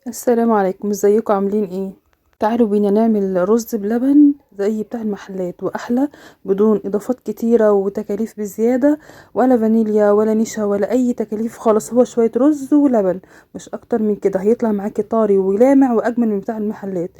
السلام عليكم، ازيكم عاملين ايه؟ تعالوا بينا نعمل رز بلبن زي بتاع المحلات واحلى، بدون اضافات كتيرة وتكاليف بزيادة، ولا فانيليا ولا نشا ولا اي تكاليف خالص. هو شوية رز ولبن، مش اكتر من كده. هيطلع معاكي طري ولامع واجمل من بتاع المحلات.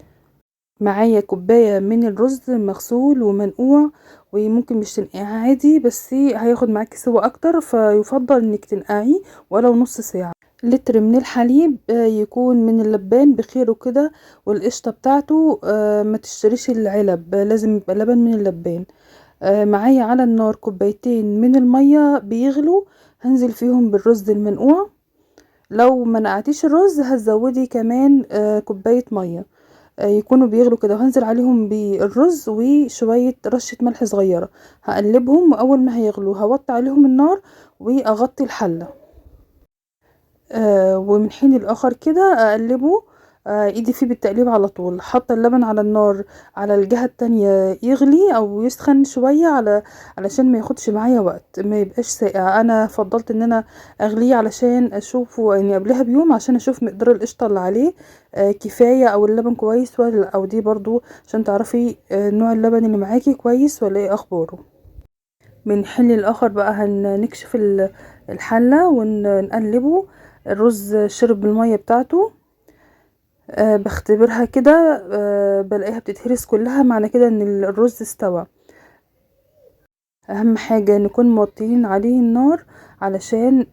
معايا كوباية من الرز مغسول ومنقوع، وممكن مش تنقعيه عادي، بس هياخد معاكي سوا اكتر، فيفضل انك تنقعيه ولو نص ساعة. لتر من الحليب يكون من اللبان بخيره كده، والقشطة بتاعته ما تشتريش العلب، لازم يبقى لبن من اللبان. معايا على النار كوبايتين من المية بيغلوا، هنزل فيهم بالرز المنقوع. لو ما نقعتيش الرز هتزودي كمان كوباية مية يكونوا بيغلوا كده، وهنزل عليهم بالرز وشوية رشة ملح صغيرة. هقلبهم، واول ما هيغلوا هوطي عليهم النار واغطي الحلة. ومن حين لآخر كده اقلبه، ايدي فيه بالتقليب على طول. حاطه اللبن على النار على الجهة التانية يغلي او يسخن شوية، علشان ما ياخدش معايا وقت، ما يبقاش ساقع. انا فضلت ان انا اغليه علشان اشوفه يعني قبلها بيوم، عشان اشوف مقدار القشطة اللي عليه كفاية، او اللبن كويس ولا لا. او دي برضو عشان تعرفي نوع اللبن اللي معاكي كويس ولا ايه اخباره. من حين لآخر بقى هنكشف الحلة ونقلبه. الرز شرب المية بتاعته. بختبرها كده، بلاقيها بتتهرس كلها، معنى كده ان الرز استوى. اهم حاجة نكون موطيين عليه النار، علشان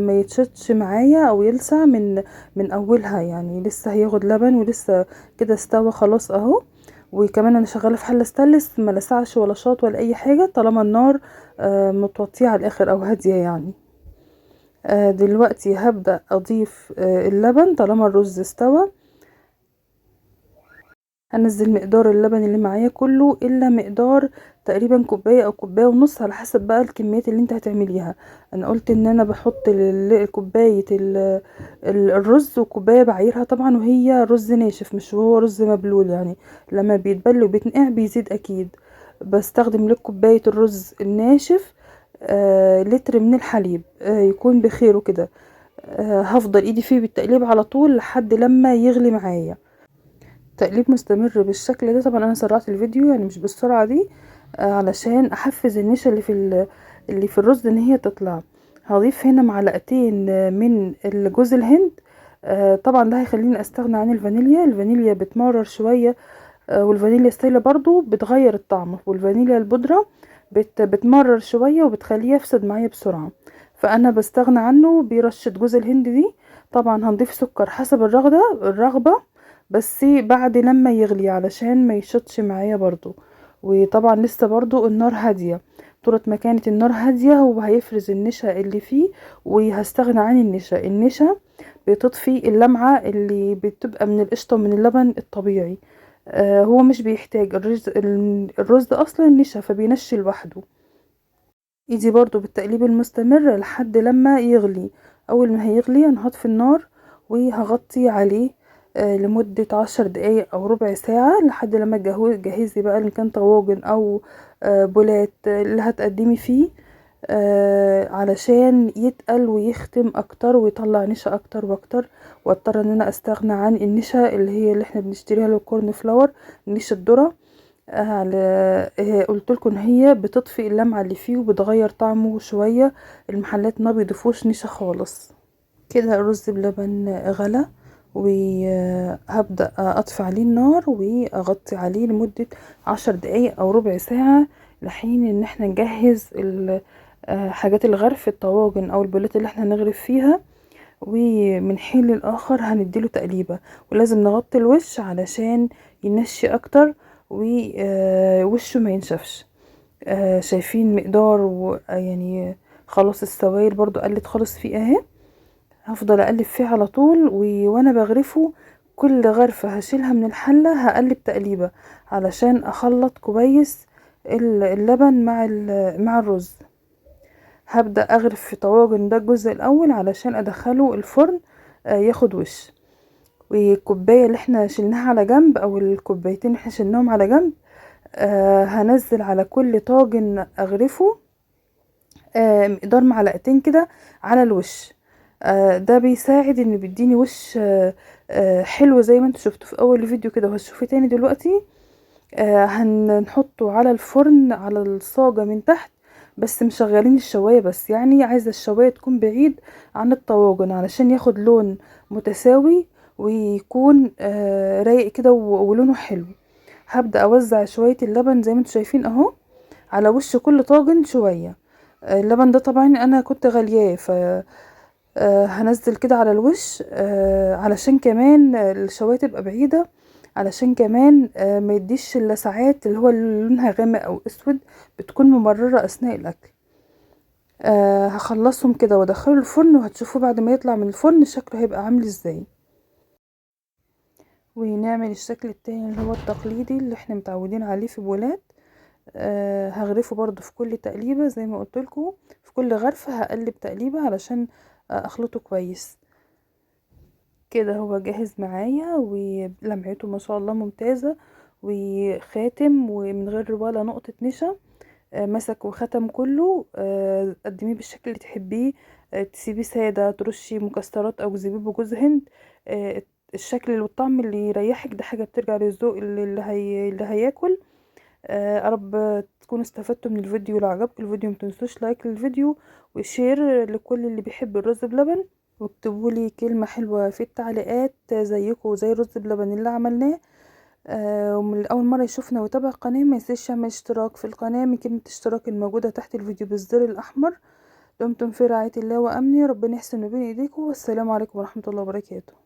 ما يتشطش معايا او يلسع من اولها، يعني لسه هياخد لبن ولسه كده استوى خلاص اهو. وكمان انا شغاله في حله ستانلس، ما لسعش ولا شاط ولا اي حاجه، طالما النار متوطيه على الاخر او هاديه يعني. دلوقتي هبدأ اضيف اللبن طالما الرز استوى. هنزل مقدار اللبن اللي معايا كله، الا مقدار تقريبا كوبايه او كوبايه ونص، على حسب بقى الكميات اللي انت هتعمليها. انا قلت ان انا بحط كوبايه الرز وكوبايه بعيرها طبعا، وهي رز ناشف مش هو رز مبلول يعني. لما بيتبل وبيتنقع بيزيد اكيد. بستخدم لكوبايه الرز الناشف لتر من الحليب يكون بخيره كده. هفضل ايدي فيه بالتقليب على طول لحد لما يغلي معايا. تقليب مستمر بالشكل ده. طبعا انا سرعت الفيديو يعني مش بالسرعه دي، علشان احفز النشا اللي في الرز ان هي تطلع. هضيف هنا معلقتين من جوز الهند. طبعا ده هيخليني استغنى عن الفانيليا. الفانيليا بتمرر شويه، والفانيليا ستايله برضو بتغير الطعم، والفانيليا البودره بتمرر شويه وبتخليه يفسد معايا بسرعه. فانا بستغنى عنه برشه جوز الهند دي. طبعا هنضيف سكر حسب الرغبه، بس بعد لما يغلي علشان ما يشطش معايا برضو. وطبعا لسه برضو النار هاديه. طولت ما كانت النار هاديه هو هيفرز النشا اللي فيه، وهستغنى عن النشا بتطفي اللمعه اللي بتبقى من القشطه ومن اللبن الطبيعي. هو مش بيحتاج الرز اصلا نشا، فبينشي لوحده. ايدي برضو بالتقليب المستمر لحد لما يغلي. اول ما هيغلي انا هطفي النار وهغطي عليه لمدة 10 دقايق او ربع ساعة، لحد لما جهزي بقى اللي كان طواجن او بولات اللي هتقدمي فيه، علشان يتقل ويختم اكتر ويطلع نشا اكتر واكتر. واضطر ان انا استغنى عن النشا اللي احنا بنشتريها للكورن فلاور، نشا الذرة. على قلت لكم ان هي بتطفي اللمعه اللي فيه وبتغير طعمه شويه. المحلات ما بيضيفوش نشا خالص. كده الرز بلبن غلى، وهبدأ اطفي عليه النار واغطي عليه لمدة 10 دقايق او ربع ساعة، لحين ان احنا نجهز حاجات الغرف، الطواجن او البولات اللي احنا هنغرف فيها. ومن حين للآخر هنديله تقليبة، ولازم نغطي الوش علشان ينشي اكتر ووشه ما ينشفش. شايفين مقدار يعني خلاص السوائل برضو قلت خالص فيه اهي. هفضل اقلب فيه على طول، وانا بغرفه كل غرفة هشيلها من الحلة هقلب تقليبة، علشان اخلط كويس اللبن مع الرز. هبدأ اغرف في طواجن ده الجزء الاول علشان ادخله الفرن ياخد وش. والكوباية اللي احنا شلناها على جنب، او الكوبايتين اللي احنا شلناهم على جنب، هنزل على كل طاجن اغرفه مقدار معلقتين كده على الوش، ده بيساعد ان بيديني وش حلو زي ما انتوا شفتوا في اول الفيديو كده، وهتشوفيه تاني دلوقتي. هنحطه على الفرن على الصاجة من تحت، بس مشغلين الشواية بس، يعني عايزة الشواية تكون بعيد عن الطواجن علشان ياخد لون متساوي ويكون رايق كده ولونه حلو. هبدأ اوزع شوية اللبن زي ما انتوا شايفين اهو على وش كل طاجن شوية. اللبن ده طبعا انا كنت غلياه، ف هنزل كده على الوش علشان كمان الشواية تبقى بعيدة، علشان كمان ما يديش اللسعات اللي هو اللي لونها غامق او اسود بتكون ممررة اثناء الاكل. هخلصهم كده وادخله الفرن، وهتشوفوا بعد ما يطلع من الفرن شكله هيبقى عامل ازاي. ونعمل الشكل التاني اللي هو التقليدي اللي احنا متعودين عليه في بولات. هغرفه برضو في كل تقليبة زي ما قلتلكوا، في كل غرفة هقلب تقليبة علشان اخلطه كويس كده. هو جاهز معايا ولمعته ما شاء الله ممتازة، وخاتم ومن غير ولا نقطة نشا. مسك وختم كله. قدميه بالشكل اللي تحبيه، تسيبيه سادة، ترشي مكسرات او زبيب وجوز هند. الشكل والطعم اللي يريحك، ده حاجة بترجع للذوق اللي هياكل. يا رب تكونوا استفدتوا من الفيديو. لو عجبكم الفيديو متنسوش لايك للفيديو وشير لكل اللي بيحب الرز بلبن، واكتبوا لي كلمة حلوة في التعليقات زيكم زي الرز بلبن اللي عملناه. ومن أول مرة يشوفنا ويتابع القناة ما ينساش يعمل اشتراك في القناة من كلمة اشتراك الموجودة تحت الفيديو بالزر الأحمر. دمتم في رعاية الله وأمنه، ربنا يحسن بين ايديكم، والسلام عليكم ورحمة الله وبركاته.